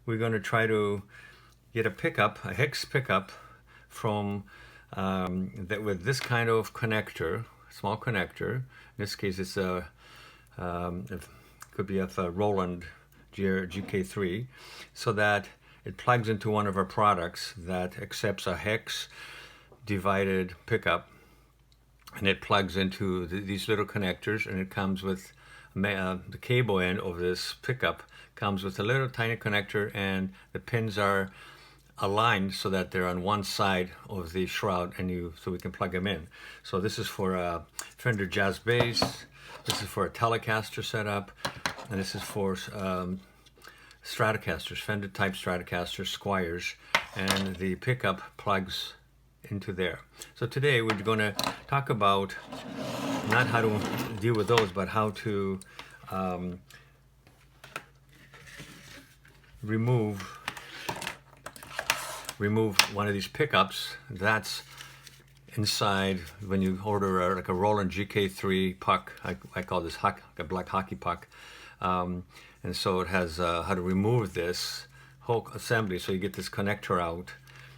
we're going to try to get a pickup, a HEX pickup from with this kind of connector, small connector. In this case, it's a it could be a Roland GK-3, so that it plugs into one of our products that accepts a HEX divided pickup, and it plugs into these little connectors, and it comes with the cable end of this pickup comes with a little tiny connector, and the pins are aligned so that they're on one side of the shroud, and so we can plug them in. So this is for a Fender Jazz bass, this is for a Telecaster setup, and this is for Stratocasters, Fender type Stratocasters, Squires, and the pickup plugs into there. So today we're going to talk about not how to deal with those, but how to remove one of these pickups that's inside when you order like a Roland GK-3 puck. I call this a black hockey puck, and so it has how to remove this whole assembly, so you get this connector out.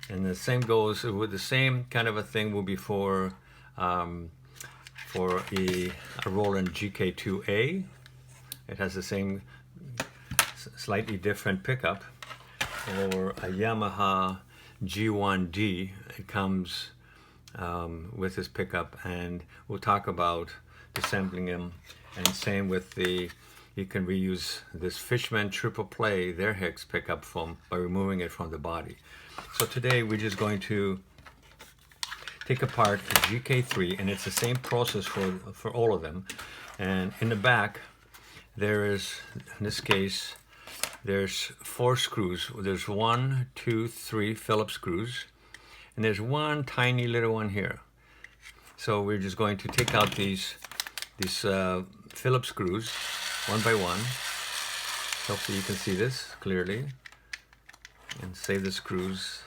And the same goes with the same kind of a thing will be for a Roland GK-2A. It has the same slightly different pickup, or a Yamaha G1D. It comes with this pickup, and we'll talk about assembling them. And same with you can reuse this Fishman Tripleplay, their HEX pickup foam, by removing it from the body. So today we're just going to take apart the GK-3, and it's the same process for all of them. And in the back there is, in this case, there's 4 screws. There's 1, 2, 3 Phillips screws, and there's one tiny little one here. So we're just going to take out these Phillips screws one by one. Hopefully you can see this clearly, and save the screws.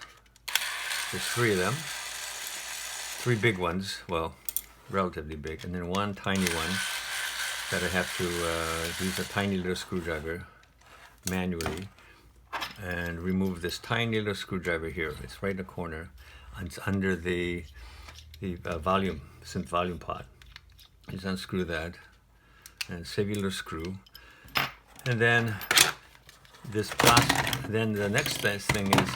There's 3 of them, 3 big ones, well, relatively big, and then one tiny one that I have to use a tiny little screwdriver manually and remove this tiny little screwdriver here. It's right in the corner. It's under the synth volume pot. Just unscrew that and save your little screw. And then this plastic. Then the next thing is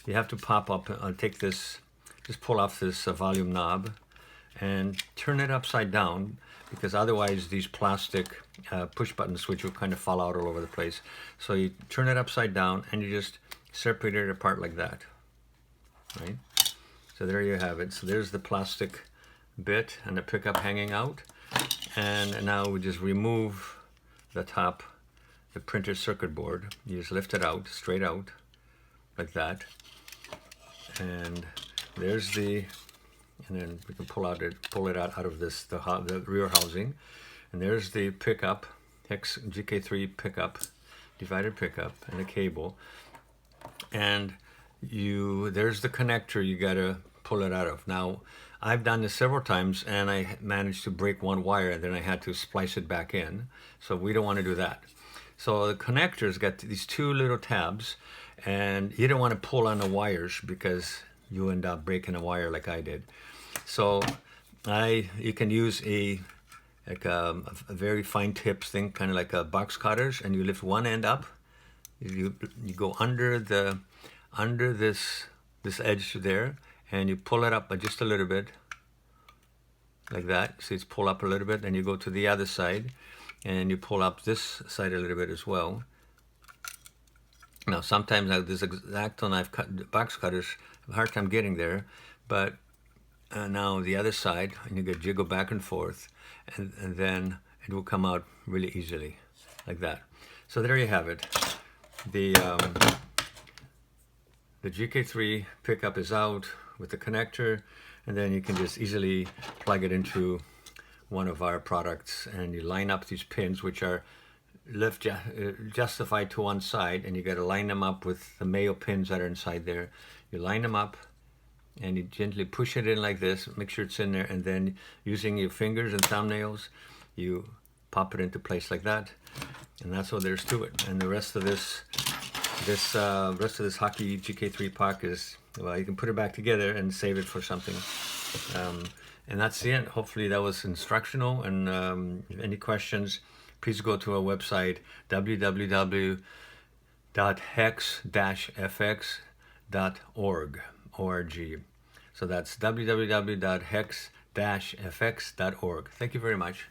you have to pop up, take this, just pull off this volume knob and turn it upside down, because otherwise these plastic push button switch will kind of fall out all over the place. So you turn it upside down and you just separate it apart like that, right? So there you have it. So there's the plastic bit and the pickup hanging out. And now we just remove the top, the printed circuit board. You just lift it out, straight out, like that. And there's and then we can pull it out of this, the rear housing. And there's the pickup, HEX GK-3 pickup, divided pickup, and the cable. And there's the connector you gotta pull it out of. Now, I've done this several times, and I managed to break one wire, and then I had to splice it back in. So we don't want to do that. So the connector's got these 2 little tabs, and you don't want to pull on the wires because you end up breaking a wire like I did. So you can use a very fine tips thing, kind of like a box cutters, and you lift one end up. You go under this edge there, and you pull it up by just a little bit, like that. So it's pull up a little bit, and you go to the other side, and you pull up this side a little bit as well. Now sometimes this exact one I've cut box cutters, I have a hard time getting there, but now the other side, and you get jiggle back and forth, and then it will come out really easily, like that. So there you have it. The GK-3 pickup is out with the connector, and then you can just easily plug it into one of our products, and you line up these pins, which are justified to one side, and you got to line them up with the male pins that are inside there. You line them up, and you gently push it in like this, make sure it's in there, and then using your fingers and thumbnails, you pop it into place like that, and that's all there is to it. And the rest of this this rest of this Hockey GK3 pack is, well, you can put it back together and save it for something. And that's the end. Hopefully that was instructional. And if any questions, please go to our website, www.hex-fx.org. So that's www.hex-fx.org. Thank you very much.